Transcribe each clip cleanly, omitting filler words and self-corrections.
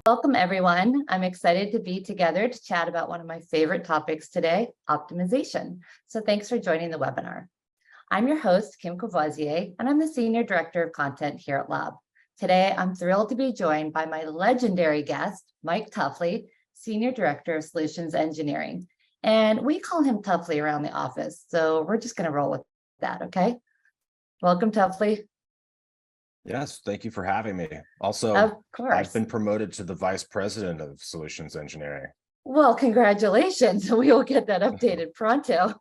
Welcome, everyone. I'm excited to be together to chat about one of my favorite topics today, optimization. So thanks for joining the webinar. I'm your host, Kim Courvoisier, and I'm the Senior Director of Content here at Lab. Today, I'm thrilled to be joined by my legendary guest, Mike Tuffley, Senior Director of Solutions Engineering. And we call him Tuffley around the office, so we're just going to roll with that, okay? Welcome, Tuffley. Yes, thank you for having me. Also, Of course. I've been promoted to the Vice President of Solutions Engineering. Well, congratulations. We will get that updated pronto.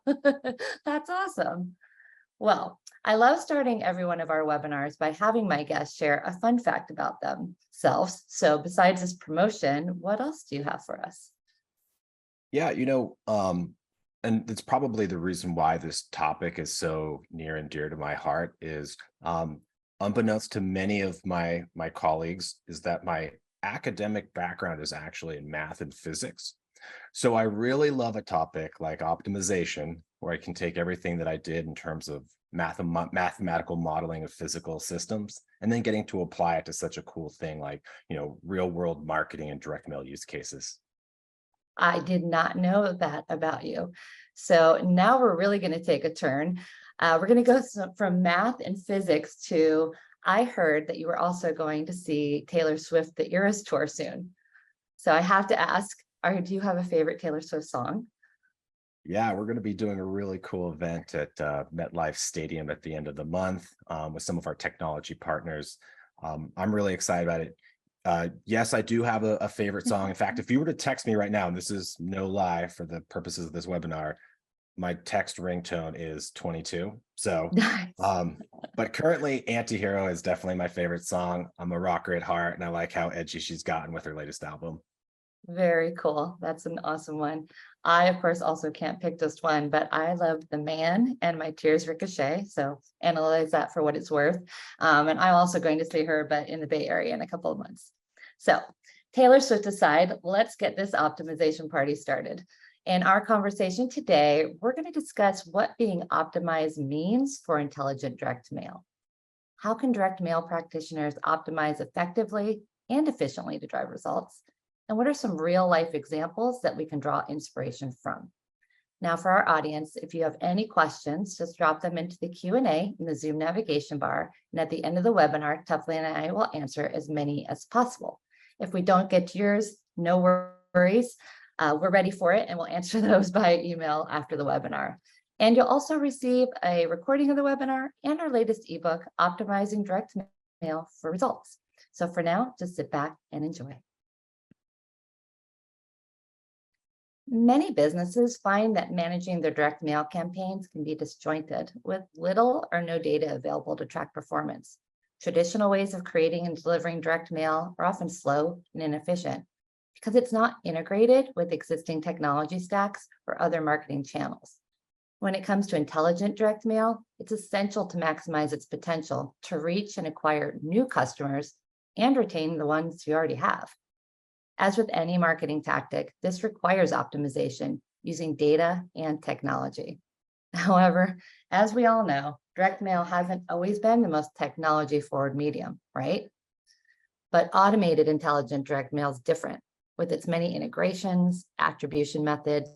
That's awesome. Well, I love starting every one of our webinars by having my guests share a fun fact about themselves. So besides this promotion, what else do you have for us? Yeah, and it's probably the reason why this topic is so near and dear to my heart is unbeknownst to many of my colleagues is that my academic background is actually in math and physics. So I really love a topic like optimization, where I can take everything that I did in terms of mathematical modeling of physical systems, and then getting to apply it to such a cool thing like, real world marketing and direct mail use cases. I did not know that about you. So now we're really going to take a turn. We're going to go from math and physics to, I heard that you were also going to see Taylor Swift, the Eras Tour soon. So I have to ask, do you have a favorite Taylor Swift song? Yeah, we're going to be doing a really cool event at MetLife Stadium at the end of the month with some of our technology partners. I'm really excited about it. Yes, I do have a favorite song. In fact, if you were to text me right now, and this is no lie for the purposes of this webinar, my text ringtone is 22. So, Nice. but currently Anti-Hero is definitely my favorite song. I'm a rocker at heart, and I like how edgy she's gotten with her latest album. Very cool. That's an awesome one. I, of course, also can't pick just one, but I love The Man and My Tears Ricochet. So analyze that for what it's worth. And I'm also going to see her, but in the Bay Area in a couple of months. So Taylor Swift aside, let's get this optimization party started. In our conversation today, we're going to discuss what being optimized means for intelligent direct mail. How can direct mail practitioners optimize effectively and efficiently to drive results? And what are some real life examples that we can draw inspiration from? Now for our audience, if you have any questions, just drop them into the Q&A in the Zoom navigation bar. And at the end of the webinar, Tuffley and I will answer as many as possible. If we don't get to yours, no worries. We're ready for it, and we'll answer those by email after the webinar. And you'll also receive a recording of the webinar and our latest ebook, Optimizing Direct Mail for Results. So for now, just sit back and enjoy. Many businesses find that managing their direct mail campaigns can be disjointed with little or no data available to track performance. Traditional ways of creating and delivering direct mail are often slow and inefficient because it's not integrated with existing technology stacks or other marketing channels. When it comes to intelligent direct mail, it's essential to maximize its potential to reach and acquire new customers and retain the ones you already have. As with any marketing tactic, this requires optimization using data and technology. However, as we all know, direct mail hasn't always been the most technology-forward medium, right? But automated intelligent direct mail is different. With its many integrations, attribution methods,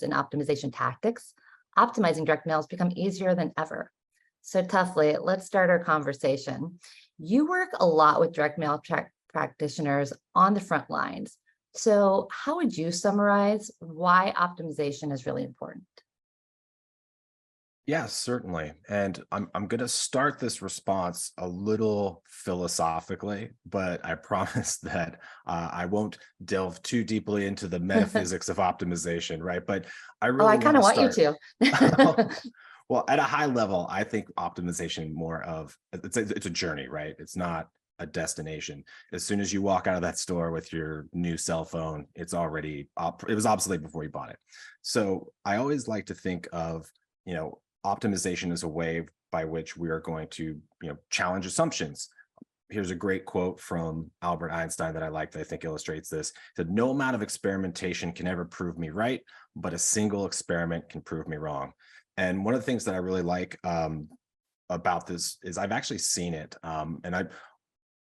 and optimization tactics, optimizing direct mail has become easier than ever. So Tuffley, let's start our conversation. You work a lot with direct mail practitioners on the front lines. So how would you summarize why optimization is really important? Yes, certainly. And I'm going to start this response a little philosophically, but I promise that I won't delve too deeply into the metaphysics of optimization, right? But I really I kind of want you to. Well, at a high level, I think optimization more of it's a journey, right? It's not a destination. As soon as you walk out of that store with your new cell phone, it was obsolete before you bought it. So I always like to think of, optimization as a way by which we are going to, challenge assumptions. Here's a great quote from Albert Einstein that I like that I think illustrates this. He said, "No amount of experimentation can ever prove me right, but a single experiment can prove me wrong." And one of the things that I really like about this is I've actually seen it, and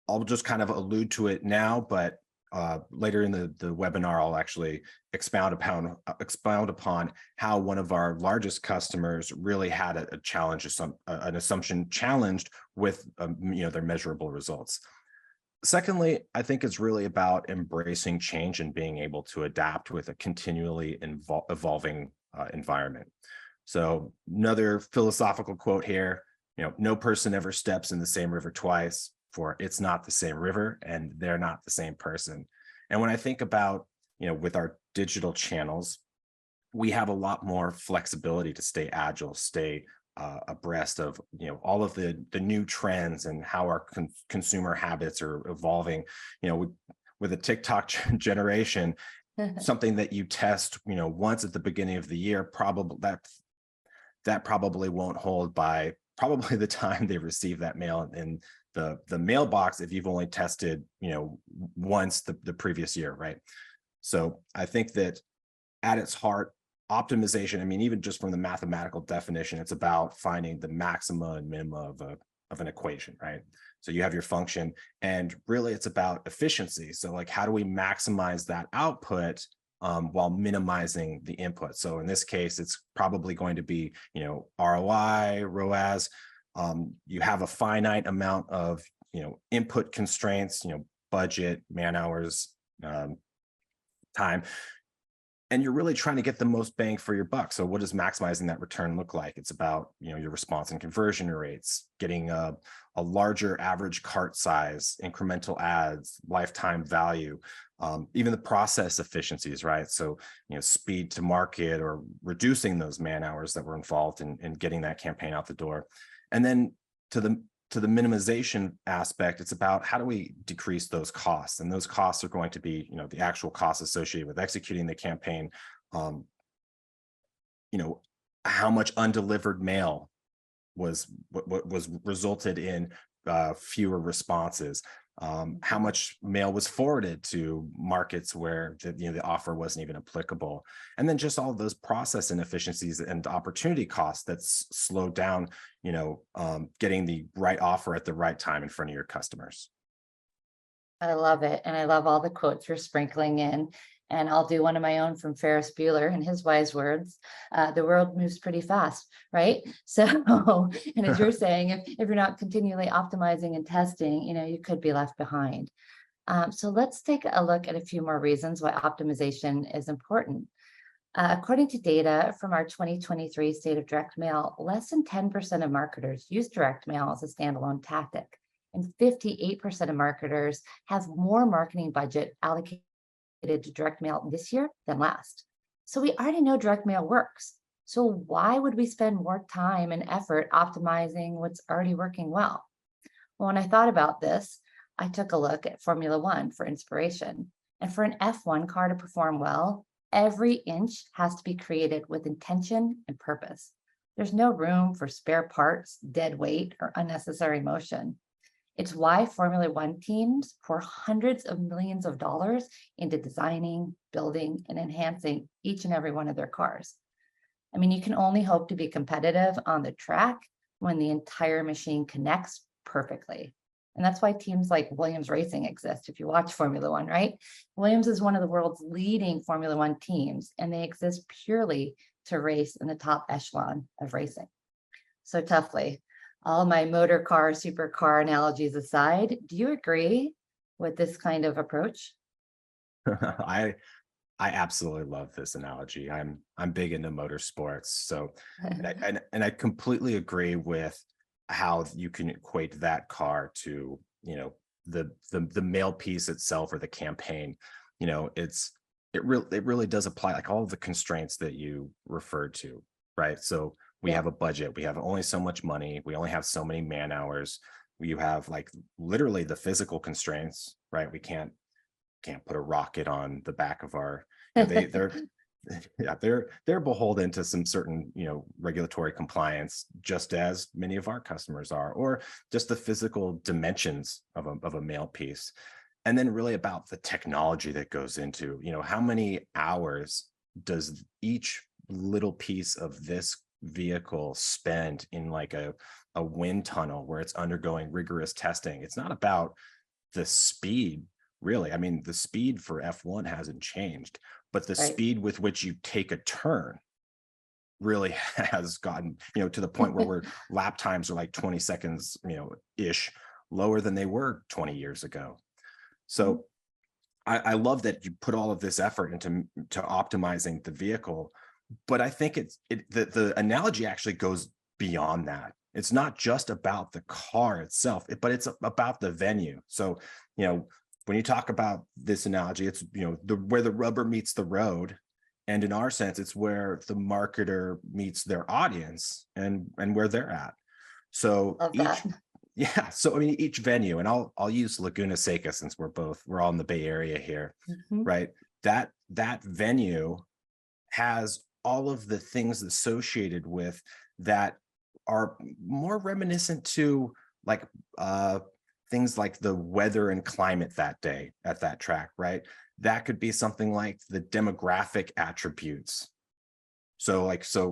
I'll just kind of allude to it now, but later in the webinar, I'll actually expound upon how one of our largest customers really had a challenge, an assumption challenged with their measurable results. Secondly, I think it's really about embracing change and being able to adapt with a continually evolving environment. So another philosophical quote here, no person ever steps in the same river twice, for it's not the same river and they're not the same person. And when I think about, with our digital channels, we have a lot more flexibility to stay agile, stay abreast of all of the new trends and how our consumer habits are evolving. With a TikTok generation, something that you test once at the beginning of the year, probably that probably won't hold by probably the time they receive that mail in the mailbox, if you've only tested once the previous year, right? So I think that at its heart, optimization, I mean, even just from the mathematical definition, it's about finding the maxima and minima of an equation, right? So you have your function, and really it's about efficiency. So like, how do we maximize that output while minimizing the input? So in this case, it's probably going to be, ROI, ROAS. You have a finite amount of, input constraints, budget, man hours, time, and you're really trying to get the most bang for your buck. So what does maximizing that return look like? It's about, your response and conversion rates, getting a larger average cart size, incremental ads, lifetime value, even the process efficiencies, right? So, speed to market or reducing those man hours that were involved in getting that campaign out the door. And then to the minimization aspect, it's about how do we decrease those costs? And those costs are going to be, the actual costs associated with executing the campaign. How much undelivered mail was resulted in fewer responses. How much mail was forwarded to markets where the offer wasn't even applicable, and then just all of those process inefficiencies and opportunity costs that's slowed down, getting the right offer at the right time in front of your customers. I love it. And I love all the quotes you're sprinkling in. And I'll do one of my own from Ferris Bueller and his wise words. The world moves pretty fast, right? So, and as you're saying, if you're not continually optimizing and testing, you could be left behind. So let's take a look at a few more reasons why optimization is important. According to data from our 2023 State of Direct Mail, less than 10% of marketers use direct mail as a standalone tactic, and 58% of marketers have more marketing budget allocated to direct mail this year than last. So we already know direct mail works. So why would we spend more time and effort optimizing what's already working well? Well, when I thought about this, I took a look at Formula One for inspiration. And for an F1 car to perform well, every inch has to be created with intention and purpose. There's no room for spare parts, dead weight, or unnecessary motion. It's why Formula One teams pour hundreds of millions of dollars into designing, building, and enhancing each and every one of their cars. I mean, you can only hope to be competitive on the track when the entire machine connects perfectly. And that's why teams like Williams Racing exist. If you watch Formula One, right? Williams is one of the world's leading Formula One teams, and they exist purely to race in the top echelon of racing. So toughly, all my motor car, supercar analogies aside, do you agree with this kind of approach? I absolutely love this analogy. I'm big into motorsports, so and I completely agree with how you can equate that car to the mail piece itself or the campaign. It really does apply, like all of the constraints that you referred to, right? So we have a budget, we have only so much money, we only have so many man hours. You have like literally the physical constraints, right? We can't put a rocket on the back of our, they're yeah, they're beholden to some certain regulatory compliance, just as many of our customers are, or just the physical dimensions of a mail piece. And then really about the technology that goes into, how many hours does each little piece of this vehicle spend in like a wind tunnel where it's undergoing rigorous testing. It's not about the speed really. I mean, the speed for F1 hasn't changed, but the Right. speed with which you take a turn really has gotten, to the point where lap times are like 20 seconds, ish lower than they were 20 years ago. So I love that you put all of this effort into to optimizing the vehicle, but I think the analogy actually goes beyond that. It's not just about the car itself, but it's about the venue. So, when you talk about this analogy, it's where the rubber meets the road, and in our sense, it's where the marketer meets their audience and where they're at. So Love that. yeah. So I mean, each venue, and I'll use Laguna Seca since we're all in the Bay Area here, Mhm. right? That venue has all of the things associated with that are more reminiscent to like things like the weather and climate that day at that track, right? That could be something like the demographic attributes. So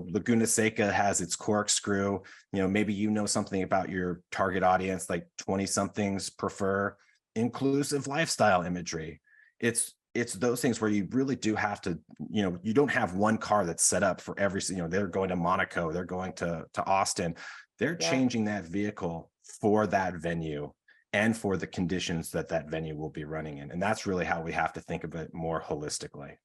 Laguna Seca has its corkscrew. Maybe something about your target audience, like 20 somethings prefer inclusive lifestyle imagery. It's those things where you really do have to, you don't have one car that's set up for every, they're going to Monaco, they're going to Austin. They're Yeah. changing that vehicle for that venue and for the conditions that that venue will be running in. And that's really how we have to think of it more holistically.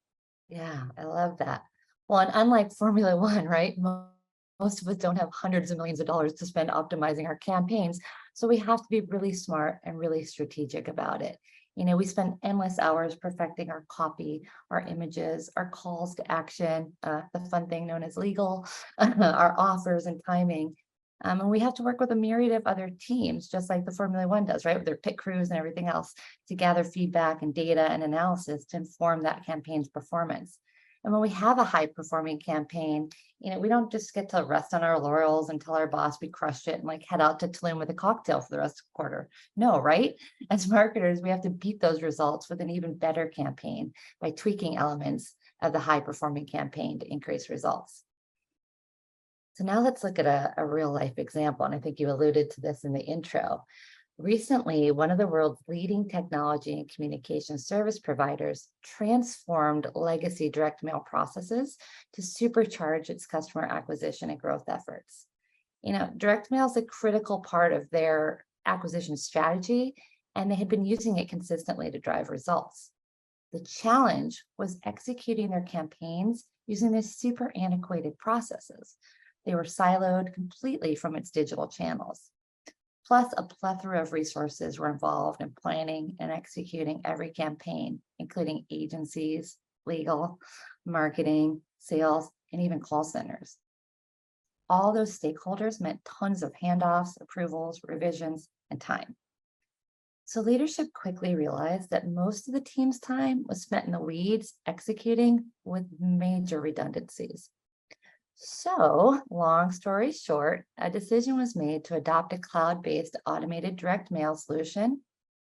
Yeah, I love that. Well, and unlike Formula One, right? Most of us don't have hundreds of millions of dollars to spend optimizing our campaigns. So we have to be really smart and really strategic about it. We spend endless hours perfecting our copy, our images, our calls to action, the fun thing known as legal, our offers and timing. And we have to work with a myriad of other teams, just like the Formula One does, right? With their pit crews and everything else to gather feedback and data and analysis to inform that campaign's performance. And when we have a high performing campaign, we don't just get to rest on our laurels and tell our boss we crushed it and like head out to Tulum with a cocktail for the rest of the quarter. No, right? As marketers, we have to beat those results with an even better campaign by tweaking elements of the high performing campaign to increase results. So now let's look at a real life example. And I think you alluded to this in the intro. Recently, one of the world's leading technology and communication service providers transformed legacy direct mail processes to supercharge its customer acquisition and growth efforts. Direct mail is a critical part of their acquisition strategy, and they had been using it consistently to drive results. The challenge was executing their campaigns using these super antiquated processes. They were siloed completely from its digital channels. Plus, a plethora of resources were involved in planning and executing every campaign, including agencies, legal, marketing, sales, and even call centers. All those stakeholders meant tons of handoffs, approvals, revisions, and time. So leadership quickly realized that most of the team's time was spent in the weeds executing with major redundancies. So, long story short, a decision was made to adopt a cloud-based automated direct mail solution,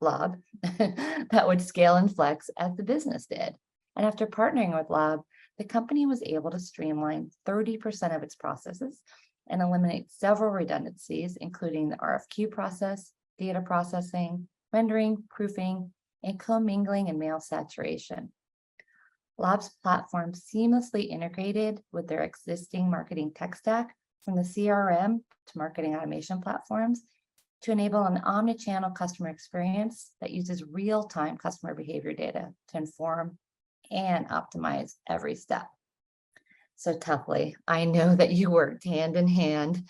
Lob, that would scale and flex as the business did. And after partnering with Lob, the company was able to streamline 30% of its processes and eliminate several redundancies, including the RFQ process, data processing, rendering, proofing, and commingling and mail saturation. Lob's platform seamlessly integrated with their existing marketing tech stack, from the CRM to marketing automation platforms, to enable an omnichannel customer experience that uses real-time customer behavior data to inform and optimize every step. So Tuffley, I know that you worked hand in hand,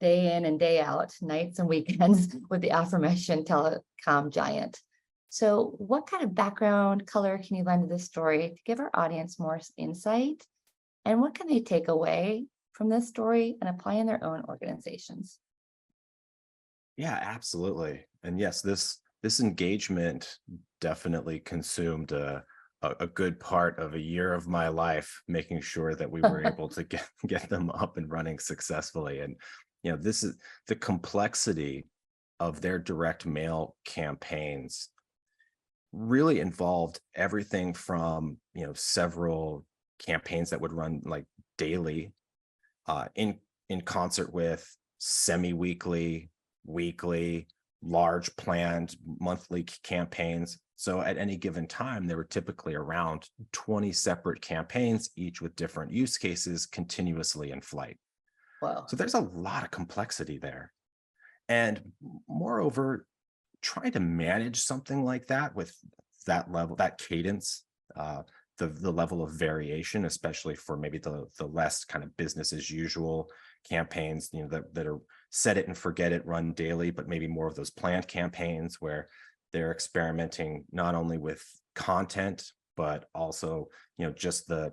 day in and day out, nights and weekends with the aforementioned telecom giant. So what kind of background color can you lend to this story to give our audience more insight? And what can they take away from this story and apply in their own organizations? Yeah, absolutely. And yes, this engagement definitely consumed a good part of a year of my life, making sure that we were able to get them up and running successfully. And this is the complexity of their direct mail campaigns really involved everything from several campaigns that would run like daily, in concert with semi-weekly, weekly, large planned monthly campaigns. So at any given time, there were typically around 20 separate campaigns, each with different use cases continuously in flight. Whoa. So there's a lot of complexity there. And moreover, trying to manage something like that with that level, that cadence, the level of variation, especially for maybe the less kind of business as usual campaigns, that are set it and forget it, run daily, but maybe more of those planned campaigns where they're experimenting not only with content, but also, just the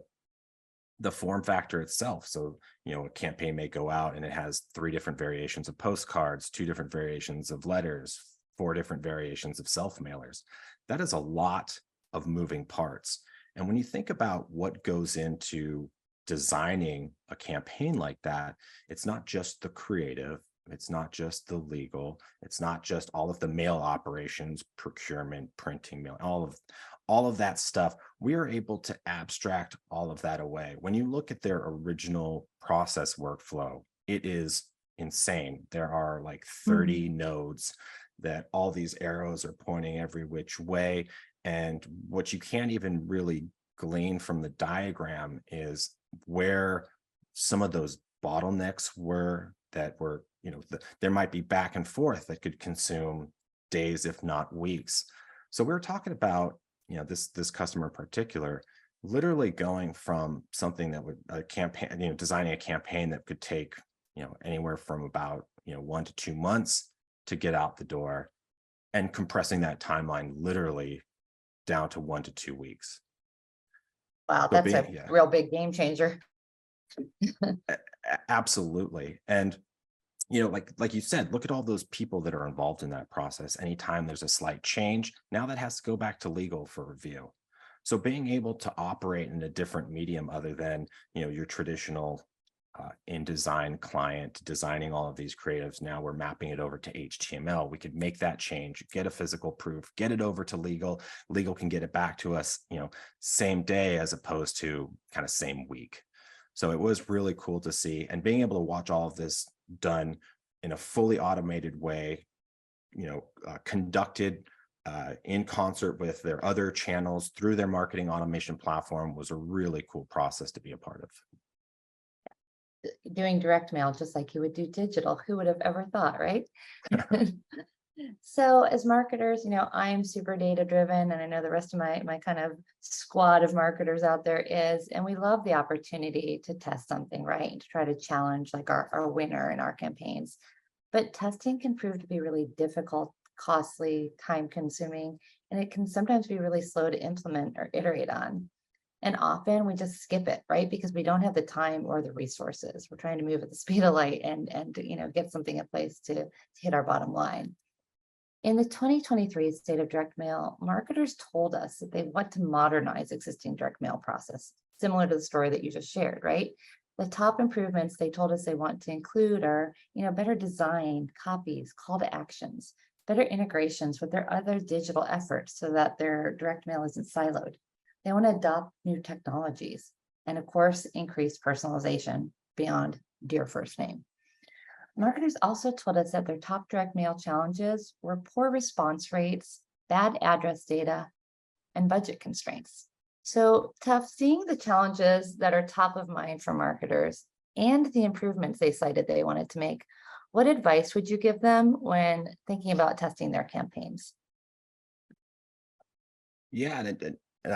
form factor itself. So, a campaign may go out and it has 3 different variations of postcards, 2 different variations of letters, 4 different variations of self-mailers. That is a lot of moving parts. And when you think about what goes into designing a campaign like that, it's not just the creative, it's not just the legal, it's not just all of the mail operations, procurement, printing, mail, all of that stuff. We are able to abstract all of that away. When you look at their original process workflow, it is insane. There are like 30 nodes that all these arrows are pointing every which way. And what you can't even really glean from the diagram is where some of those bottlenecks were that were, there might be back and forth that could consume days, if not weeks. So we're talking about, this customer in particular, literally going from something that would a campaign, designing a campaign that could take, anywhere from about, 1 to 2 months to get out the door, and compressing that timeline literally down to 1 to 2 weeks. Wow, So that's a real big game changer. Absolutely. And, like you said, look at all those people that are involved in that process. Anytime there's a slight change, now that has to go back to legal for review. So being able to operate in a different medium other than, your traditional InDesign client designing all of these creatives, now we're mapping it over to HTML. We could make that change, get a physical proof, get it over to legal. Legal can get it back to us, same day as opposed to kind of same week. So it was really cool to see, and being able to watch all of this done in a fully automated way, conducted in concert with their other channels through their marketing automation platform, was a really cool process to be a part of. Doing direct mail just like you would do digital. Who would have ever thought, right? So as marketers, I'm super data driven, and I know the rest of my kind of squad of marketers out there is, and we love the opportunity to test something, right? And to try to challenge like our winner in our campaigns. But testing can prove to be really difficult, costly, time consuming, and it can sometimes be really slow to implement or iterate on. And often we just skip it, right? Because we don't have the time or the resources. We're trying to move at the speed of light and get something in place to hit our bottom line. In the 2023 State of Direct Mail, marketers told us that they want to modernize existing direct mail process, similar to the story that you just shared, right? The top improvements they told us they want to include are, better design, copies, call to actions, better integrations with their other digital efforts so that their direct mail isn't siloed. They want to adopt new technologies and, of course, increase personalization beyond dear first name. Marketers also told us that their top direct mail challenges were poor response rates, bad address data, and budget constraints. So, tough, seeing the challenges that are top of mind for marketers and the improvements they cited they wanted to make, what advice would you give them when thinking about testing their campaigns? Yeah, and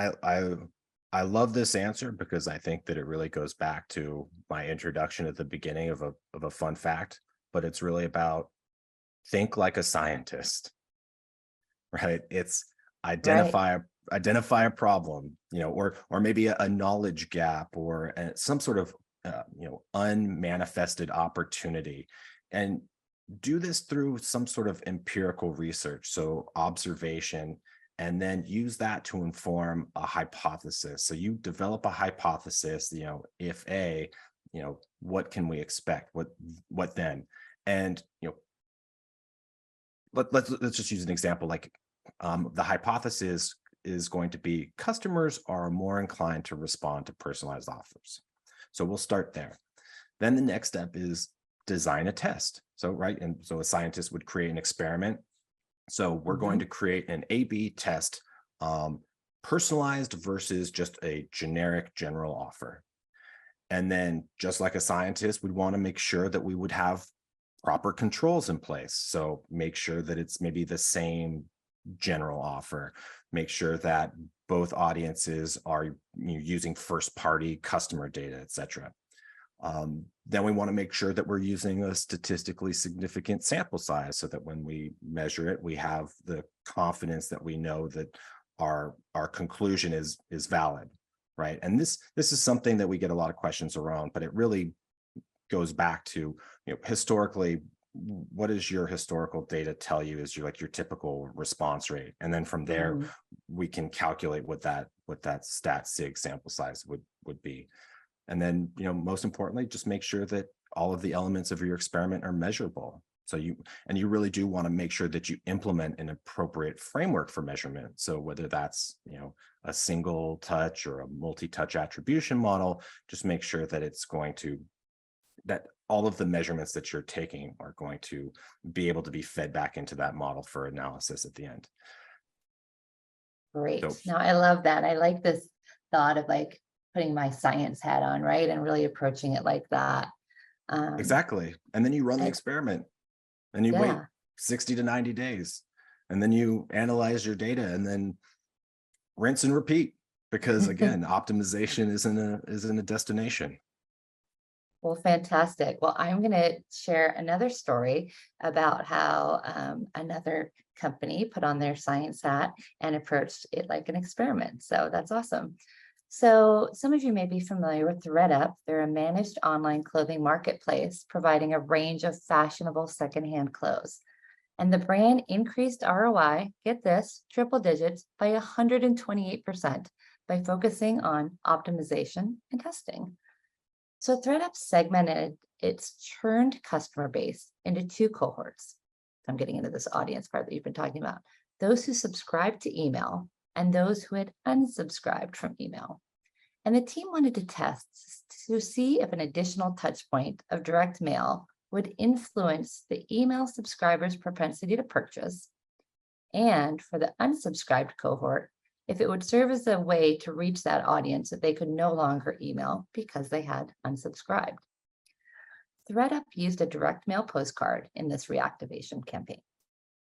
I love this answer because I think that it really goes back to my introduction at the beginning of a fun fact, but it's really about think like a scientist, right? It's Right. identify a problem, or maybe a knowledge gap, or some sort of unmanifested opportunity, and do this through some sort of empirical research, so observation, and then use that to inform a hypothesis. So you develop a hypothesis, if A, what can we expect? What then? And let's just use an example, like the hypothesis is going to be customers are more inclined to respond to personalized offers. So we'll start there. Then the next step is design a test. So, right. And so a scientist would create an experiment, So we're going to create an A/B test, personalized versus just a generic general offer. And then just like a scientist, we'd want to make sure that we would have proper controls in place. So make sure that it's maybe the same general offer, make sure that both audiences are using first party customer data, et cetera. Then we want to make sure that we're using a statistically significant sample size so that when we measure it, we have the confidence that we know that our conclusion is valid, right? And this is something that we get a lot of questions around, but it really goes back to, historically, what does your historical data tell you is your typical response rate? And then from there, we can calculate what that stat sig sample size would be. And then, most importantly, just make sure that all of the elements of your experiment are measurable. So you really do want to make sure that you implement an appropriate framework for measurement. So whether that's, a single touch or a multi-touch attribution model, just make sure that that all of the measurements that you're taking are going to be able to be fed back into that model for analysis at the end. Great. So, Now I love that. I like this thought of like putting my science hat on, right? And really approaching it like that. exactly. And then you run the experiment and you wait Yeah. 60 to 90 days. And then you analyze your data and then rinse and repeat. Because again, optimization isn't a destination. Well, fantastic. Well, I'm going to share another story about how another company put on their science hat and approached it like an experiment. So that's awesome. So some of you may be familiar with thredUp. They're a managed online clothing marketplace providing a range of fashionable secondhand clothes. And the brand increased ROI, get this, triple digits by 128% by focusing on optimization and testing. So thredUp segmented its churned customer base into two cohorts. I'm getting into this audience part that you've been talking about. Those who subscribed to email and those who had unsubscribed from email. And the team wanted to test to see if an additional touch point of direct mail would influence the email subscribers' propensity to purchase, and for the unsubscribed cohort, if it would serve as a way to reach that audience that they could no longer email because they had unsubscribed. thredUp used a direct mail postcard in this reactivation campaign.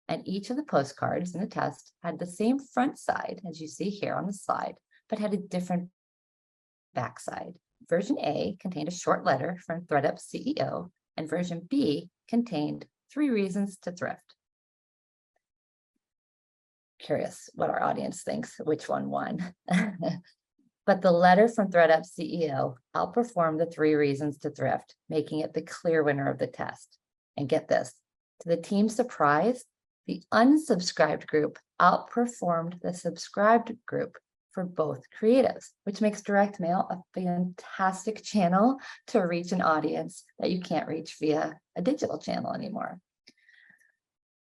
And each of the postcards in the test had the same front side as you see here on the slide, but had a different backside. Version A contained a short letter from thredUp's CEO, and version B contained 3 reasons to thrift. Curious what our audience thinks, which one won. But the letter from thredUp's CEO outperformed the 3 reasons to thrift, making it the clear winner of the test. And get this, to the team's surprise, the unsubscribed group outperformed the subscribed group for both creatives, which makes direct mail a fantastic channel to reach an audience that you can't reach via a digital channel anymore.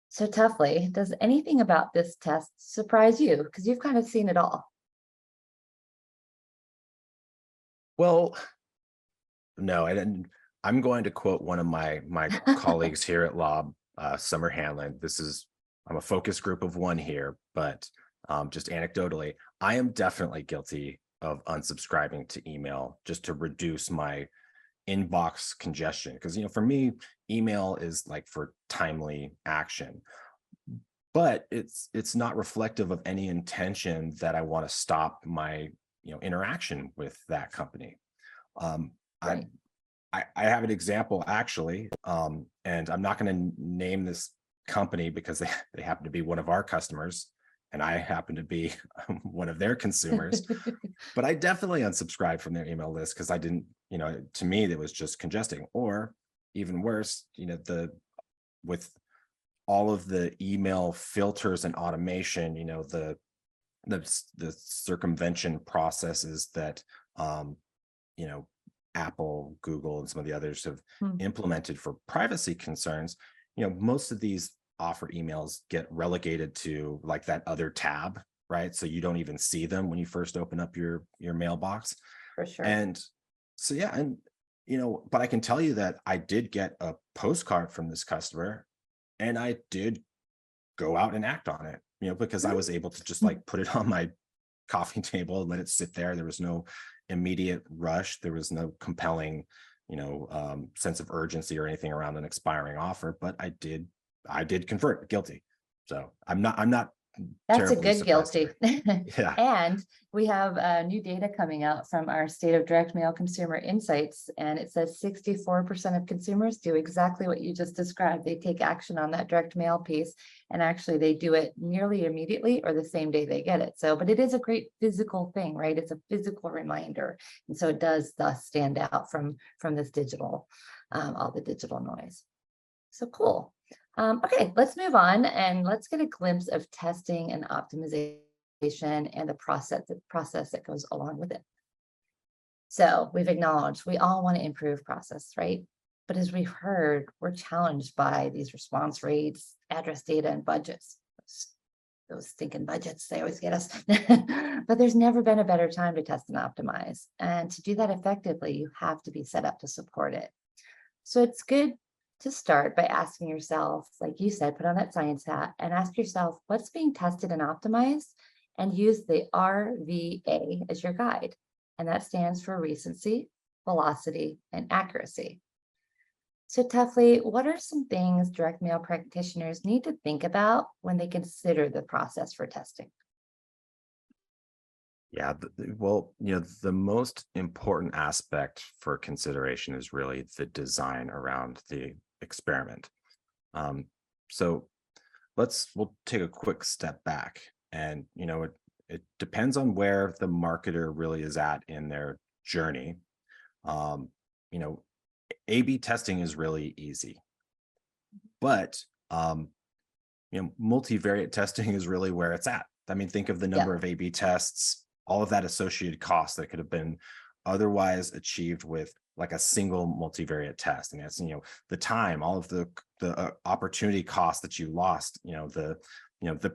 So Tuffley, does anything about this test surprise you? Because you've kind of seen it all. Well, no, I didn't. I'm going to quote one of my colleagues here at Lob, Summer Hanlon. I'm a focus group of one here, but just anecdotally, I am definitely guilty of unsubscribing to email just to reduce my inbox congestion. Because, for me, email is like for timely action, but it's not reflective of any intention that I want to stop my, interaction with that company. Right. I have an example actually, and I'm not going to name this company because they happen to be one of our customers and I happen to be one of their consumers, but I definitely unsubscribed from their email list because I didn't, to me, that was just congesting. Or even worse, with all of the email filters and automation, the circumvention processes that, Apple, Google, and some of the others have implemented for privacy concerns, most of these offer emails get relegated to like that other tab, right? So you don't even see them when you first open up your mailbox. For sure. And so, yeah, and but I can tell you that I did get a postcard from this customer and I did go out and act on it, because I was able to just like put it on my coffee table and let it sit there. There was no immediate rush. There was no compelling, sense of urgency or anything around an expiring offer, but I did convert guilty. So I'm not That's a terribly good surprised guilty. here. Yeah. And we have new data coming out from our State of Direct Mail Consumer Insights, and it says 64% of consumers do exactly what you just described. They take action on that direct mail piece, and actually they do it nearly immediately or the same day they get it. So, but it is a great physical thing, right? It's a physical reminder. And so it does thus stand out from this digital, all the digital noise. So cool. Okay, let's move on and let's get a glimpse of testing and optimization and the process that goes along with it. So we've acknowledged we all want to improve process, right? But as we've heard, we're challenged by these response rates, address data, and budgets. Those stinking budgets, they always get us. But there's never been a better time to test and optimize. And to do that effectively, you have to be set up to support it. So it's good to start by asking yourself, like you said, put on that science hat and ask yourself what's being tested and optimized, and use the RVA as your guide. And that stands for recency, velocity, and accuracy. So Tuffley, what are some things direct mail practitioners need to think about when they consider the process for testing? Yeah, well, the most important aspect for consideration is really the design around the experiment. So we'll take a quick step back, and it depends on where the marketer really is at in their journey. Um, A/B testing is really easy, but multivariate testing is really where it's at. I mean, think of the number Yeah. of A/B tests, all of that associated cost that could have been otherwise achieved with like a single multivariate test. And that's, the time, all of the opportunity costs that you lost, the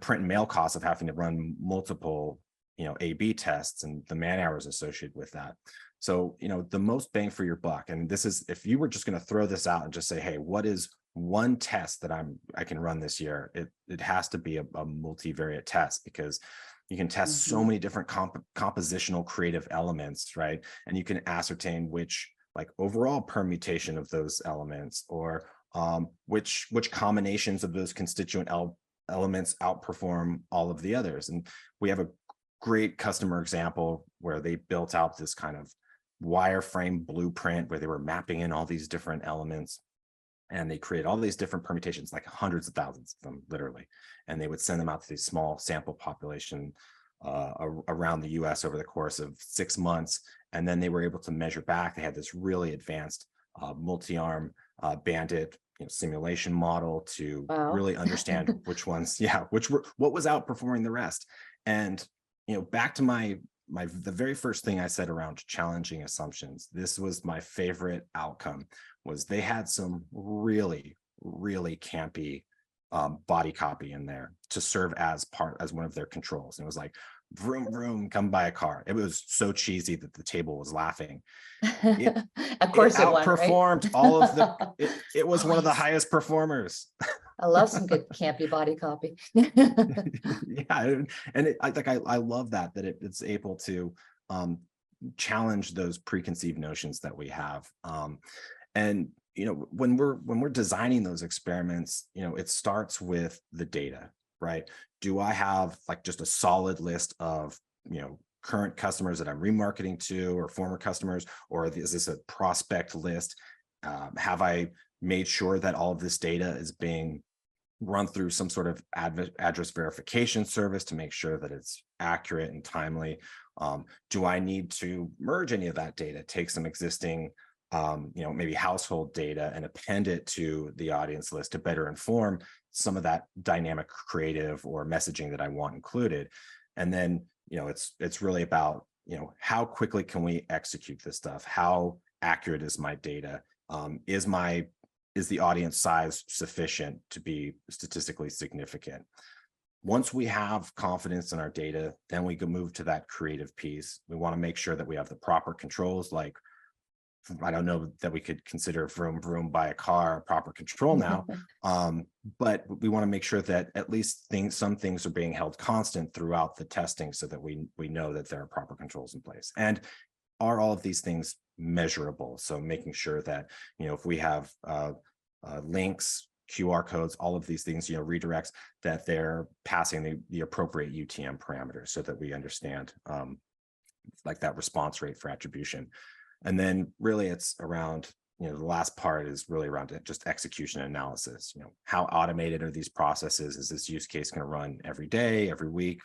print and mail costs of having to run multiple, A/B tests and the man hours associated with that. So, the most bang for your buck. And this is, if you were just going to throw this out and just say, hey, what is one test that I can run this year? It has to be a multivariate test, because you can test so many different compositional creative elements, right? And you can ascertain which like overall permutation of those elements, or which combinations of those constituent elements outperform all of the others. And we have a great customer example where they built out this kind of wireframe blueprint where they were mapping in all these different elements, and they create all these different permutations, like hundreds of thousands of them, literally. And they would send them out to these small sample population around the US over the course of 6 months. And then they were able to measure back. They had this really advanced multi-arm bandit simulation model to really understand which ones, what was outperforming the rest. And, back to the very first thing I said around challenging assumptions, this was my favorite outcome. Was they had some really, really campy body copy in there to serve as one of their controls. And it was like, vroom, vroom, come by a car. It was so cheesy that the table was laughing. Of course, it outperformed won, right? all of it was one of the highest performers. I love some good campy body copy. Yeah, and I love that it's able to challenge those preconceived notions that we have. And when we're designing those experiments, it starts with the data, right? Do I have like just a solid list of current customers that I'm remarketing to, or former customers, or is this a prospect list? Have I made sure that all of this data is being run through some sort of address verification service to make sure that it's accurate and timely? Do I need to merge any of that data, take some existing maybe household data and append it to the audience list to better inform some of that dynamic creative or messaging that I want included? And then, it's really about, how quickly can we execute this stuff? How accurate is my data? Is the audience size sufficient to be statistically significant? Once we have confidence in our data, then we can move to that creative piece. We want to make sure that we have the proper controls, like I don't know that we could consider vroom vroom by a car proper control now. But we want to make sure that at least some things are being held constant throughout the testing so that we know that there are proper controls in place. And are all of these things measurable? So making sure that, if we have links, QR codes, all of these things, redirects, that they're passing the appropriate UTM parameters so that we understand like that response rate for attribution. And then really it's around, the last part is really around just execution and analysis. How automated are these processes? Is this use case going to run every day, every week,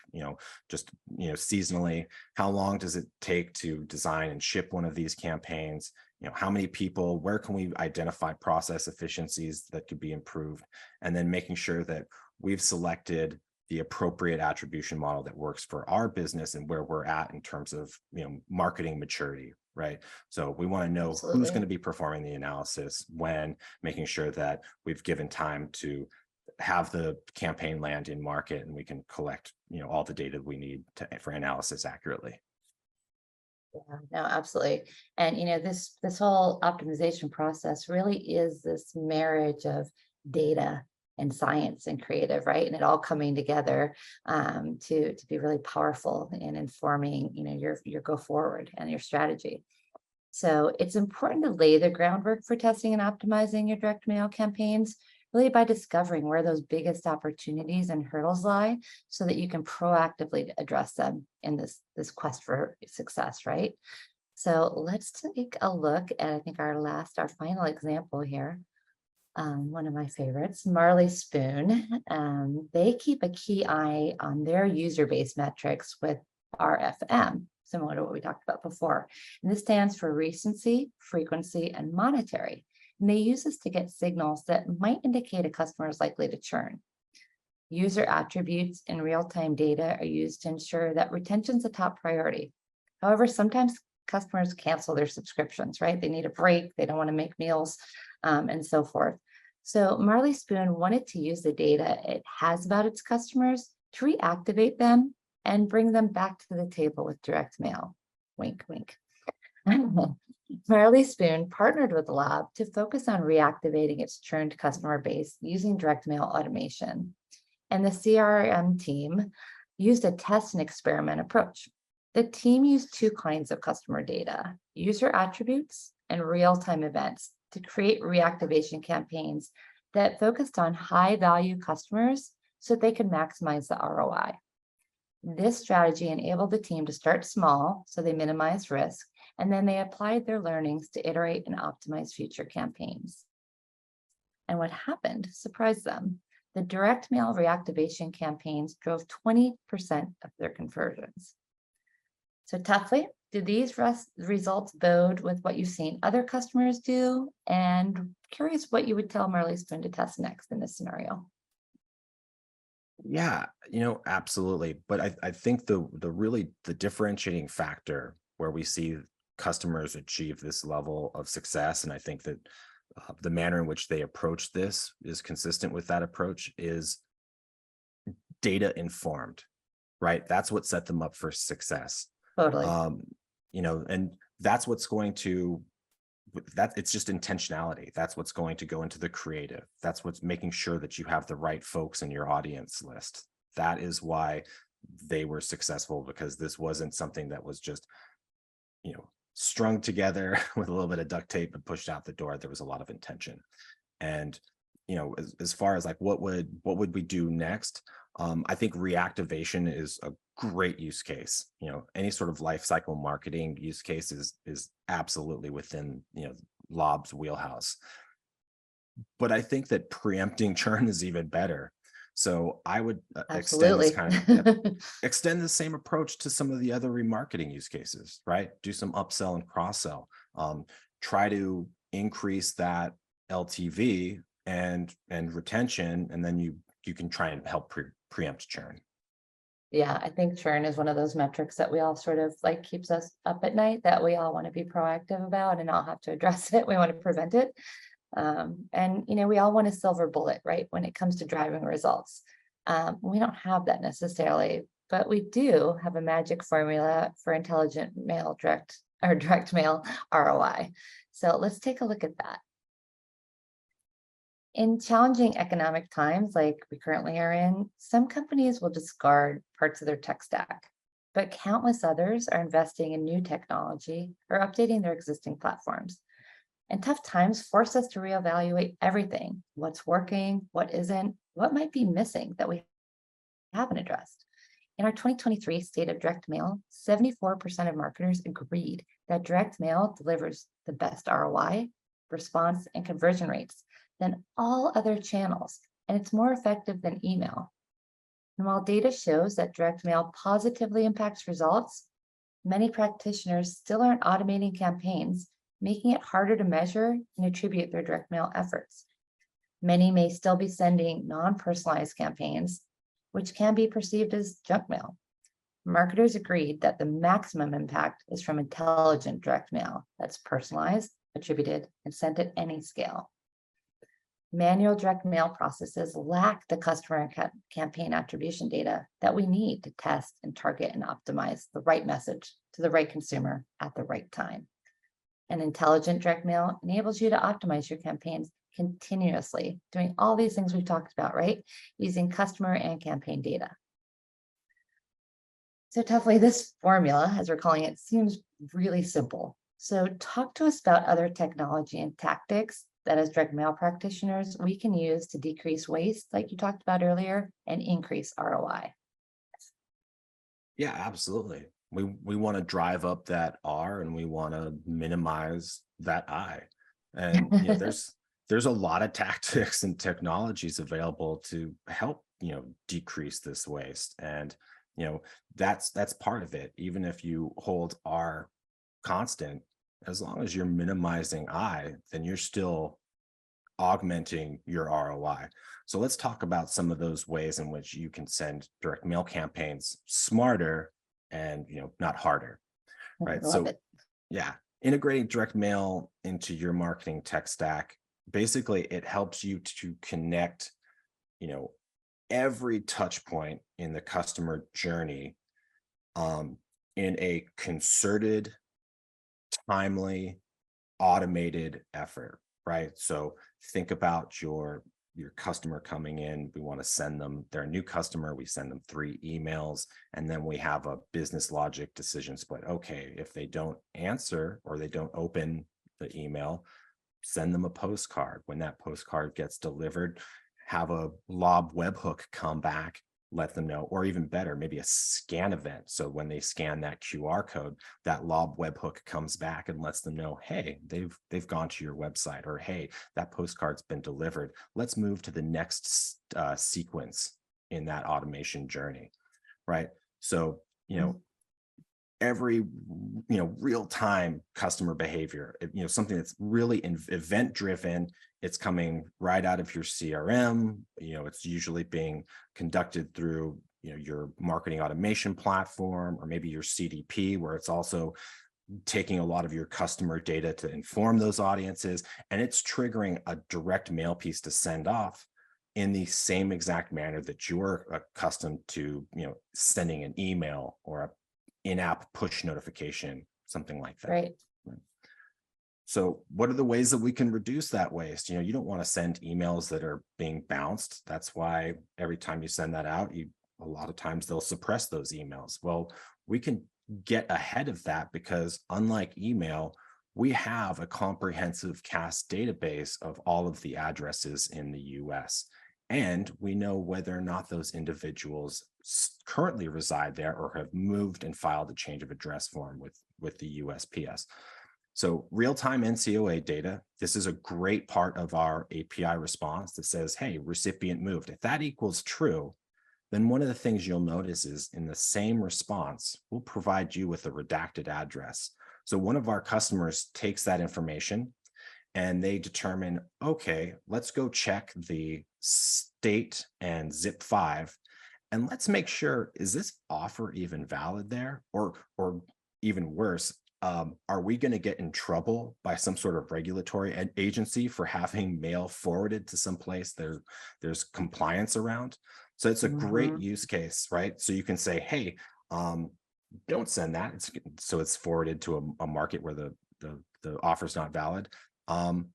just, seasonally? How long does it take to design and ship one of these campaigns? How many people, where can we identify process efficiencies that could be improved? And then making sure that we've selected the appropriate attribution model that works for our business and where we're at in terms of, marketing maturity, right? So we want to know who's Absolutely. going to be performing the analysis when, making sure that we've given time to have the campaign land in market and we can collect, all the data we need for analysis accurately. Yeah, no, absolutely. And this whole optimization process really is this marriage of data and science and creative, right? And it all coming together to be really powerful in informing, your go forward and your strategy. So it's important to lay the groundwork for testing and optimizing your direct mail campaigns, really by discovering where those biggest opportunities and hurdles lie so that you can proactively address them in this quest for success, right? So let's take a look at, I think, our final example here. One of my favorites, Marley Spoon. They keep a key eye on their user-based metrics with RFM, similar to what we talked about before. And this stands for recency, frequency, and monetary. And they use this to get signals that might indicate a customer is likely to churn. User attributes and real-time data are used to ensure that retention is a top priority. However, sometimes customers cancel their subscriptions, right? They need a break, they don't want to make meals, and so forth. So Marley Spoon wanted to use the data it has about its customers to reactivate them and bring them back to the table with direct mail. Wink, wink. Marley Spoon partnered with the lab to focus on reactivating its churned customer base using direct mail automation. And the CRM team used a test and experiment approach. The team used two kinds of customer data, user attributes and real-time events, to create reactivation campaigns that focused on high-value customers so they could maximize the ROI. This strategy enabled the team to start small, so they minimized risk, and then they applied their learnings to iterate and optimize future campaigns. And what happened surprised them. The direct mail reactivation campaigns drove 20% of their conversions. So Tuffley, do these results bode with what you've seen other customers do? And curious what you would tell Marley Spoon to test next in this scenario. Yeah, absolutely. But I think the differentiating factor where we see customers achieve this level of success, and I think that the manner in which they approach this is consistent with that approach, is data informed, right? That's what set them up for success. Totally. And that's what's going to, it's just intentionality. That's what's going to go into the creative. That's what's making sure that you have the right folks in your audience list. That is why they were successful, because this wasn't something that was just, strung together with a little bit of duct tape and pushed out the door. There was a lot of intention. And, as far as like, what would we do next? I think reactivation is a great use case. Any sort of life cycle marketing use case is absolutely within, Lob's wheelhouse. But I think that preempting churn is even better. So I would extend this Absolutely. extend the same approach to some of the other remarketing use cases, right? Do some upsell and cross-sell. Try to increase that LTV and retention, and then you can try and help preempt churn. Yeah, I think churn is one of those metrics that we all sort of like keeps us up at night, that we all want to be proactive about and not have to address it. We want to prevent it. And we all want a silver bullet, right? When it comes to driving results. We don't have that necessarily, but we do have a magic formula for intelligent mail direct or direct mail ROI. So let's take a look at that. In challenging economic times like we currently are in, some companies will discard parts of their tech stack, but countless others are investing in new technology or updating their existing platforms. And tough times force us to reevaluate everything: what's working, what isn't, what might be missing that we haven't addressed. In our 2023 State of Direct Mail, 74% of marketers agreed that direct mail delivers the best ROI, response, and conversion rates than all other channels, and it's more effective than email. And while data shows that direct mail positively impacts results, many practitioners still aren't automating campaigns, making it harder to measure and attribute their direct mail efforts. Many may still be sending non-personalized campaigns, which can be perceived as junk mail. Marketers agreed that the maximum impact is from intelligent direct mail that's personalized, attributed, and sent at any scale. Manual direct mail processes lack the customer campaign attribution data that we need to test and target and optimize the right message to the right consumer at the right time. And intelligent direct mail enables you to optimize your campaigns continuously, doing all these things we've talked about, right? Using customer and campaign data. So Tuffley, this formula, as we're calling it, seems really simple. So talk to us about other technology and tactics that as direct mail practitioners, we can use to decrease waste, like you talked about earlier, and increase ROI. Yeah, absolutely. We want to drive up that R and we want to minimize that I. And there's a lot of tactics and technologies available to help, decrease this waste. And that's part of it. Even if you hold R constant, as long as you're minimizing I, then you're still augmenting your ROI. So let's talk about some of those ways in which you can send direct mail campaigns smarter and not harder, right? Love it. Yeah, integrating direct mail into your marketing tech stack, basically it helps you to connect, every touch point in the customer journey in a concerted, timely, automated effort, right? So think about your customer coming in. We want to send them, they're a new customer, we send them 3 emails, and then we have a business logic decision split. Okay, if they don't answer or they don't open the email, send them a postcard. When that postcard gets delivered, have a lob webhook come back, let them know, or even better, maybe a scan event. So when they scan that QR code, that lob webhook comes back and lets them know, hey, they've gone to your website, or hey, that postcard's been delivered. Let's move to the next sequence in that automation journey, right? So, every real-time customer behavior, something that's really event driven, it's coming right out of your CRM. It's usually being conducted through your marketing automation platform, or maybe your CDP, where it's also taking a lot of your customer data to inform those audiences, and it's triggering a direct mail piece to send off in the same exact manner that you're accustomed to sending an email or a in-app push notification, something like that. Right. So what are the ways that we can reduce that waste? You don't want to send emails that are being bounced. That's why every time you send that out, a lot of times they'll suppress those emails. Well, we can get ahead of that because unlike email, we have a comprehensive CAS database of all of the addresses in the US. And we know whether or not those individuals currently reside there or have moved and filed a change of address form with the USPS. So real-time NCOA data, this is a great part of our API response that says, hey, recipient moved. If that equals true, then one of the things you'll notice is in the same response, we'll provide you with a redacted address. So one of our customers takes that information and they determine, okay, let's go check the state and zip 5, and let's make sure, is this offer even valid there? Or even worse, are we going to get in trouble by some sort of regulatory agency for having mail forwarded to some place there's compliance around? So it's a great use case, right? So you can say, hey, don't send that. It's forwarded to a market where the offer is not valid.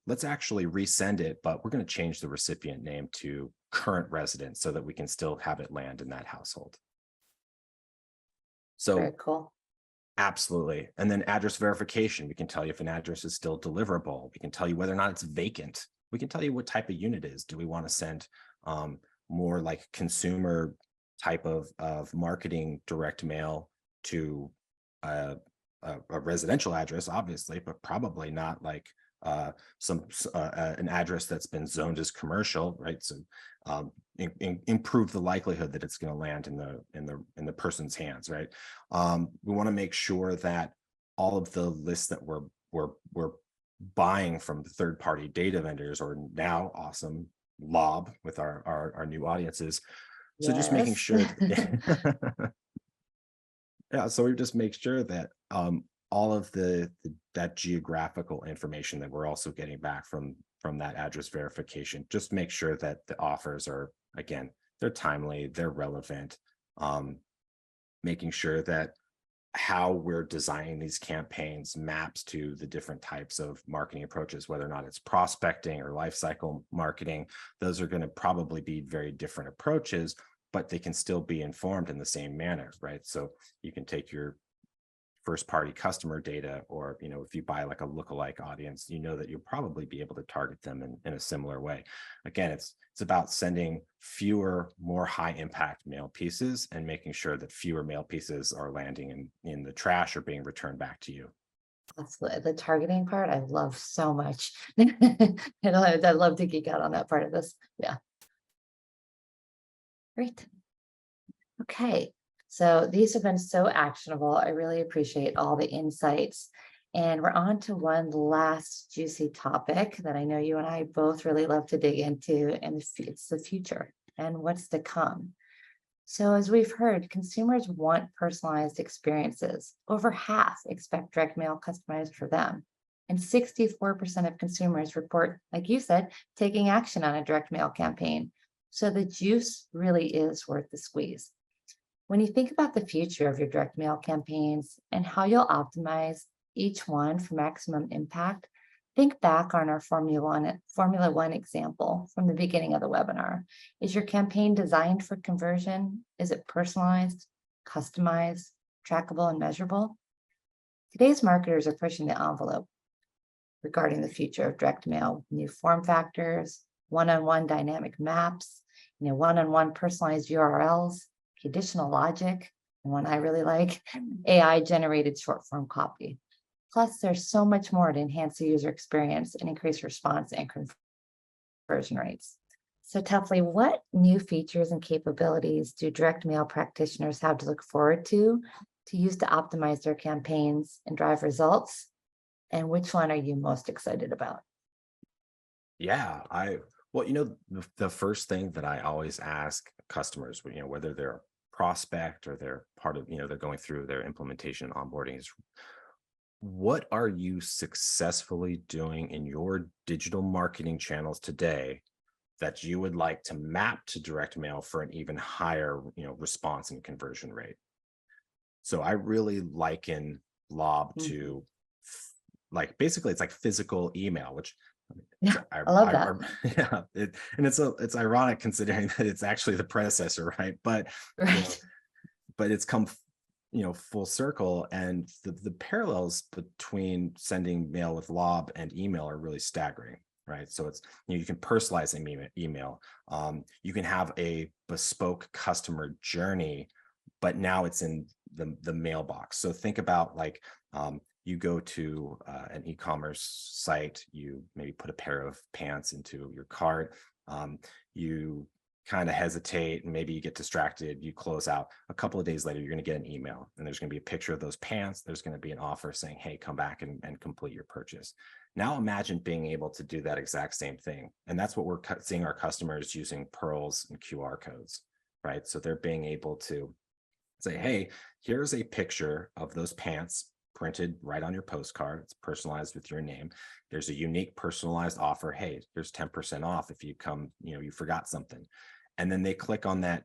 Let's actually resend it, but we're going to change the recipient name to current resident so that we can still have it land in that household. Very So cool. absolutely. And then address verification. We can tell you if an address is still deliverable. We can tell you whether or not it's vacant. We can tell you what type of unit it is. Do we want to send more like consumer type of marketing direct mail to a residential address, obviously, but probably not like an address that's been zoned as commercial, right? So improve the likelihood that it's going to land in the person's hands, right? We want to make sure that all of the lists that we're buying from third-party data vendors, or now awesome Lob with our new audiences. So just making Yes. sure that, yeah, so we just make sure that all of that geographical information that we're also getting back from that address verification, just make sure that the offers are, again, they're timely, they're relevant, making sure that how we're designing these campaigns maps to the different types of marketing approaches, whether or not it's prospecting or life cycle marketing. Those are going to probably be very different approaches, but they can still be informed in the same manner, right? So you can take your first party customer data, or if you buy like a lookalike audience, that you'll probably be able to target them in a similar way. Again, it's about sending fewer, more high impact mail pieces and making sure that fewer mail pieces are landing in the trash or being returned back to you. That's the targeting part I love so much. I'd love to geek out on that part of this. Yeah. Great. Okay. So these have been so actionable. I really appreciate all the insights. And we're on to one last juicy topic that I know you and I both really love to dig into, and it's the future and what's to come. So as we've heard, consumers want personalized experiences. Over half expect direct mail customized for them. And 64% of consumers report, like you said, taking action on a direct mail campaign. So the juice really is worth the squeeze. When you think about the future of your direct mail campaigns and how you'll optimize each one for maximum impact, think back on our Formula One example from the beginning of the webinar. Is your campaign designed for conversion? Is it personalized, customized, trackable, and measurable? Today's marketers are pushing the envelope regarding the future of direct mail, new form factors, one-on-one dynamic maps, one-on-one personalized URLs, conditional logic, and one I really like, AI-generated short-form copy. Plus, there's so much more to enhance the user experience and increase response and conversion rates. So Tuffley, what new features and capabilities do direct mail practitioners have to look forward to use to optimize their campaigns and drive results? And which one are you most excited about? Yeah, the first thing that I always ask customers, whether they're a prospect or they're part of, they're going through their implementation and onboarding, is what are you successfully doing in your digital marketing channels today that you would like to map to direct mail for an even higher, response and conversion rate? So I really liken Lob to basically it's like physical email, which Yeah, I love that. yeah, it's ironic considering that it's actually the predecessor, right? But Right. but it's come full circle, and the parallels between sending mail with Lob and email are really staggering, right? So it's you can personalize an email, you can have a bespoke customer journey, but now it's in the mailbox. So think about you go to an e-commerce site, you maybe put a pair of pants into your cart, you kind of hesitate and maybe you get distracted, you close out. A couple of days later, you're going to get an email and there's going to be a picture of those pants. There's going to be an offer saying, hey, come back and complete your purchase. Now imagine being able to do that exact same thing. And that's what we're seeing our customers using pearls and QR codes, right? So they're being able to say, hey, here's a picture of those pants printed right on your postcard. It's personalized with your name. There's a unique personalized offer. Hey, there's 10% off if you come, you forgot something. And then they click on that,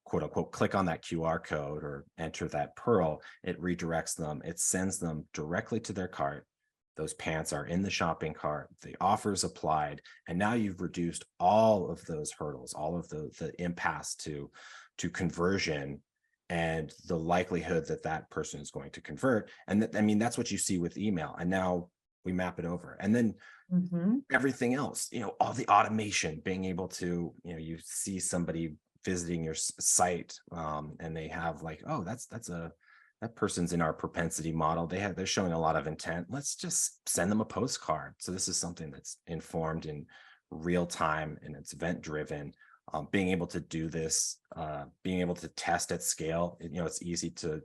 quote unquote click on that QR code or enter that pearl, it redirects them, it sends them directly to their cart. Those pants are in the shopping cart, the offer's applied, and now you've reduced all of those hurdles, all of the impasse to conversion and the likelihood that that person is going to convert. And that, I mean, that's what you see with email. And now we map it over. And then everything else, all the automation, being able to, you see somebody visiting your site, and they have like, oh, that person's in our propensity model. They're showing a lot of intent. Let's just send them a postcard. So this is something that's informed in real time and it's event driven. Being able to do this, being able to test at scale, it's easy to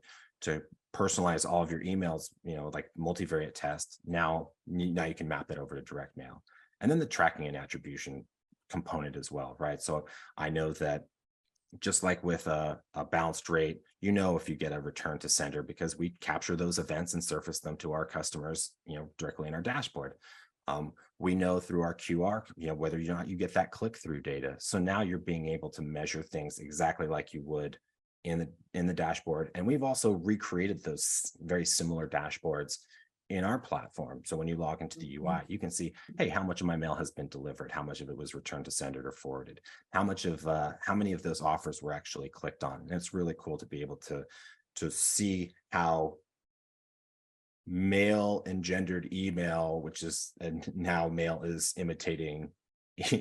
personalize all of your emails, like multivariate tests. Now you can map it over to direct mail. And then the tracking and attribution component as well, right? So I know that just like with a bounced rate, if you get a return to sender, because we capture those events and surface them to our customers, directly in our dashboard. We know through our QR, whether or not you get that click-through data. So now you're being able to measure things exactly like you would in the dashboard. And we've also recreated those very similar dashboards in our platform. So when you log into the UI, you can see, hey, how much of my mail has been delivered, how much of it was returned to sender or forwarded, how many of those offers were actually clicked on. And it's really cool to be able to see how mail engendered email, and now mail is imitating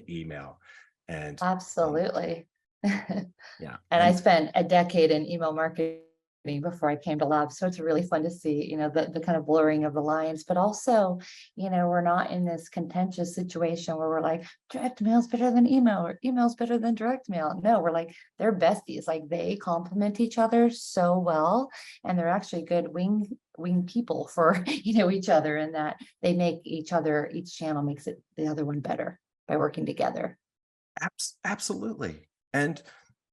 email. And Absolutely. yeah. And I spent a decade in email marketing before I came to Lab. So it's really fun to see, the kind of blurring of the lines, but also, we're not in this contentious situation where we're like, direct mail is better than email or email is better than direct mail. No, we're like, they're besties. Like they complement each other so well. And they're actually good wing people for, each other, in that they make each channel makes it the other one better by working together. Absolutely. And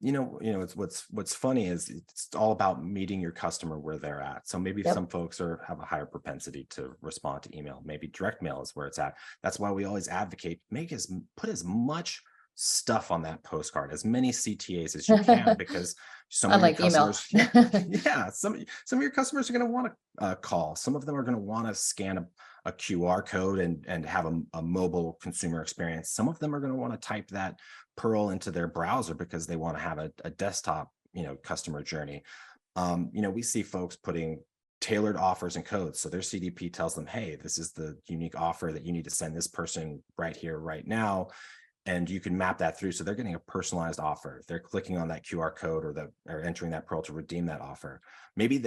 it's what's funny is it's all about meeting your customer where they're at. So maybe some folks have a higher propensity to respond to email. Maybe direct mail is where it's at. That's why we always advocate put as much stuff on that postcard, as many CTAs as you can, because some of your customers, some of your customers are going to want to call. Some of them are going to want to scan a QR code and have a mobile consumer experience. Some of them are going to want to type that Pearl into their browser because they want to have a desktop, customer journey. We see folks putting tailored offers and codes. So their CDP tells them, hey, this is the unique offer that you need to send this person right here, right now. And you can map that through. So they're getting a personalized offer. They're clicking on that QR code or entering that Pearl to redeem that offer. Maybe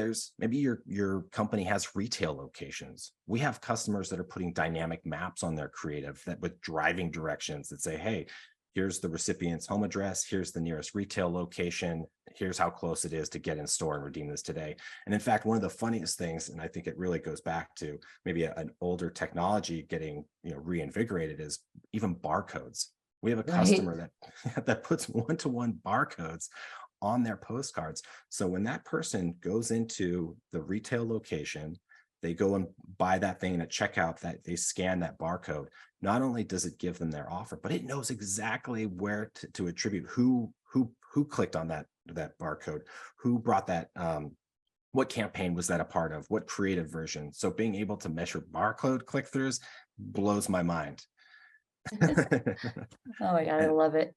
your company has retail locations. We have customers that are putting dynamic maps on their creative with driving directions that say, hey, here's the recipient's home address, here's the nearest retail location, here's how close it is to get in store and redeem this today. And in fact, one of the funniest things, and I think it really goes back to maybe an older technology getting reinvigorated, is even barcodes. We have a customer that puts one-to-one barcodes on their postcards. So when that person goes into the retail location, they go and buy that thing at checkout, that they scan that barcode. Not only does it give them their offer, but it knows exactly where to attribute who clicked on that barcode, who brought that, what campaign was that a part of, what creative version. So being able to measure barcode click-throughs blows my mind. Oh my God, I love it.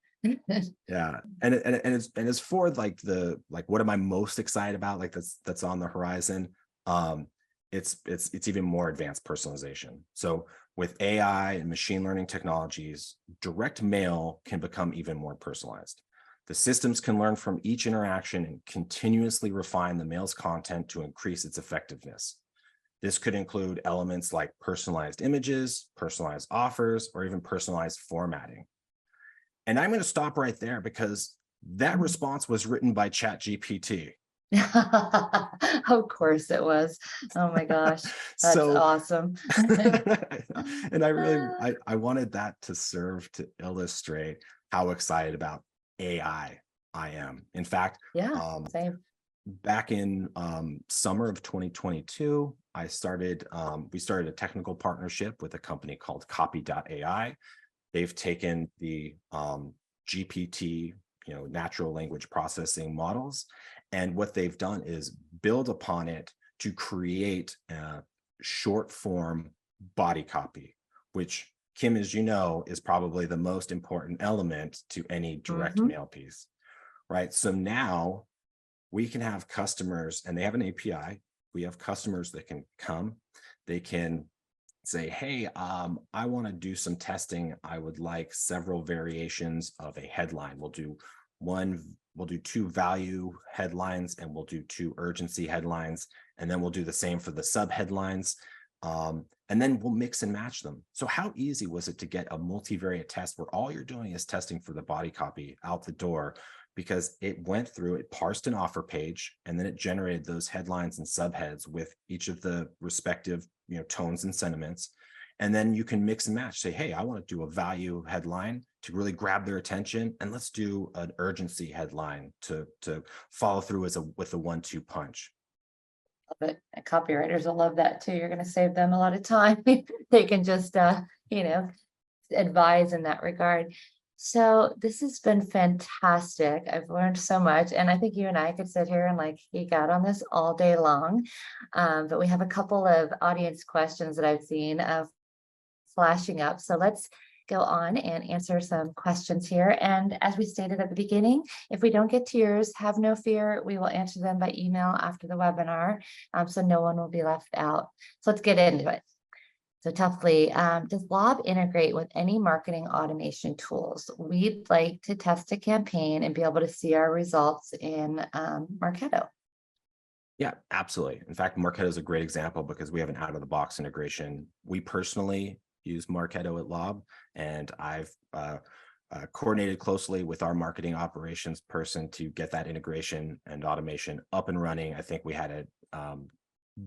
Yeah. And it's for like what am I most excited about? Like that's on the horizon. It's even more advanced personalization. So with AI and machine learning technologies, direct mail can become even more personalized. The systems can learn from each interaction and continuously refine the mail's content to increase its effectiveness. This could include elements like personalized images, personalized offers, or even personalized formatting. And I'm going to stop right there because that response was written by ChatGPT. Of course it was. Oh my gosh, that's awesome. And I wanted that to serve to illustrate how excited about AI I am. In fact, same. Back in summer of 2022, we started a technical partnership with a company called copy.ai. They've taken the GPT natural language processing models. And what they've done is build upon it to create a short form body copy, which, Kim, as you know, is probably the most important element to any direct mail piece, right? So now we can have customers, and they have an API. We have customers that can come, they can say, hey, I want to do some testing. I would like several variations of a headline. We'll do two value headlines, and we'll do two urgency headlines, and then we'll do the same for the sub headlines. And then we'll mix and match them. So how easy was it to get a multivariate test where all you're doing is testing for the body copy out the door? Because it went through, it parsed an offer page, and then it generated those headlines and subheads with each of the respective tones and sentiments. And then you can mix and match, say, hey, I want to do a value headline to really grab their attention, and let's do an urgency headline to follow through with a 1-2 punch. Love it. And copywriters will love that too. You're going to save them a lot of time. They can just advise in that regard. So this has been fantastic. I've learned so much, and I think you and I could sit here and geek out on this all day long. But we have a couple of audience questions that I've seen flashing up. So let's go on and answer some questions here. And as we stated at the beginning, if we don't get to yours, have no fear. We will answer them by email after the webinar, so no one will be left out. So let's get into it. So Toughly, does Lob integrate with any marketing automation tools? We'd like to test a campaign and be able to see our results in Marketo. Yeah, absolutely. In fact, Marketo is a great example because we have an out-of-the-box integration. We personally use Marketo at Lob, and I've coordinated closely with our marketing operations person to get that integration and automation up and running. I think we had it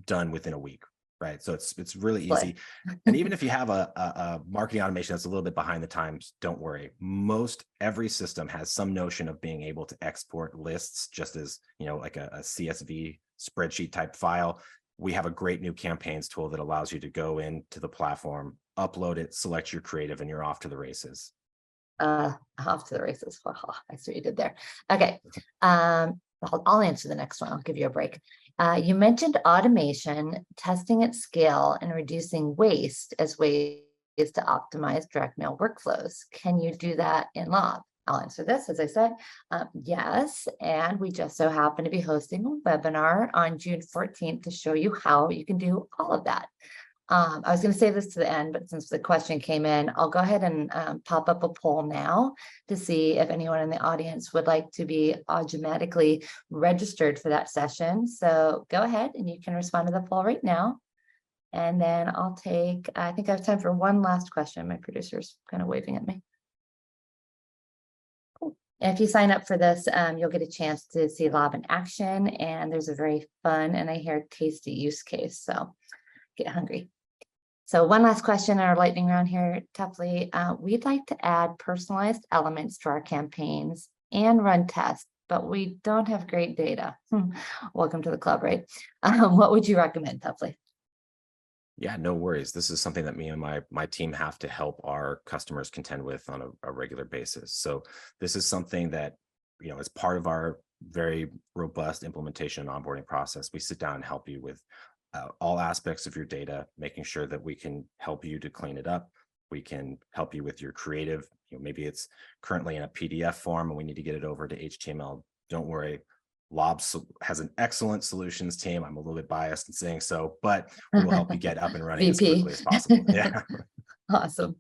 done within a week. Right. So it's really easy. And even if you have a marketing automation that's a little bit behind the times, don't worry. Every system has some notion of being able to export lists, just as, like a CSV spreadsheet type file. We have a great new campaigns tool that allows you to go into the platform, upload it, select your creative, and you're off to the races. Off to the races. Wow, I see what you did there. Okay. I'll answer the next one. I'll give you a break. You mentioned automation, testing at scale, and reducing waste as ways to optimize direct mail workflows. Can you do that in Lob? I'll answer this, as I said, yes. And we just so happen to be hosting a webinar on June 14th to show you how you can do all of that. I was going to save this to the end, but since the question came in, I'll go ahead and pop up a poll now to see if anyone in the audience would like to be automatically registered for that session. So go ahead and you can respond to the poll right now. And then I think I have time for one last question. My producer's kind of waving at me. Cool. And if you sign up for this, you'll get a chance to see Lob in action. And there's a very fun and I hear tasty use case. So get hungry. So one last question in our lightning round here, Toughly. We'd like to add personalized elements to our campaigns and run tests, but we don't have great data. Welcome to the club, right? What would you recommend, Toughly? Yeah, no worries. This is something that me and my team have to help our customers contend with on a regular basis. So this is something that, as part of our very robust implementation and onboarding process, we sit down and help you with all aspects of your data, making sure that we can help you to clean it up. We can help you with your creative. Maybe it's currently in a PDF form and we need to get it over to HTML. Don't worry. Lob has an excellent solutions team. I'm a little bit biased in saying so, but we will help you get up and running as quickly as possible. Yeah. Awesome.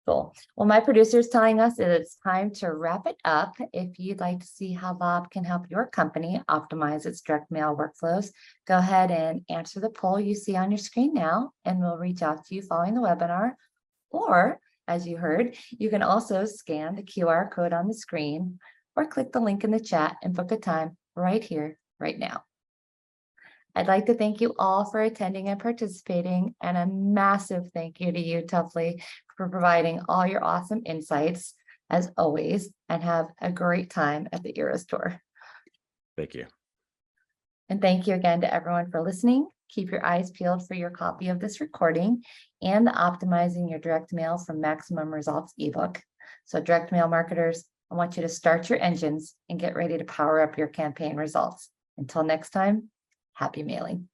Cool. Well, my producer is telling us that it's time to wrap it up. If you'd like to see how Lob can help your company optimize its direct mail workflows, go ahead and answer the poll you see on your screen now, and we'll reach out to you following the webinar. Or, as you heard, you can also scan the QR code on the screen or click the link in the chat and book a time right here, right now. I'd like to thank you all for attending and participating, and a massive thank you to you, Toughly, for providing all your awesome insights as always, and have a great time at the Eras Tour. Thank you. And thank you again to everyone for listening. Keep your eyes peeled for your copy of this recording and the Optimizing Your Direct Mail for Maximum Results ebook. So direct mail marketers, I want you to start your engines and get ready to power up your campaign results. Until next time, happy mailing.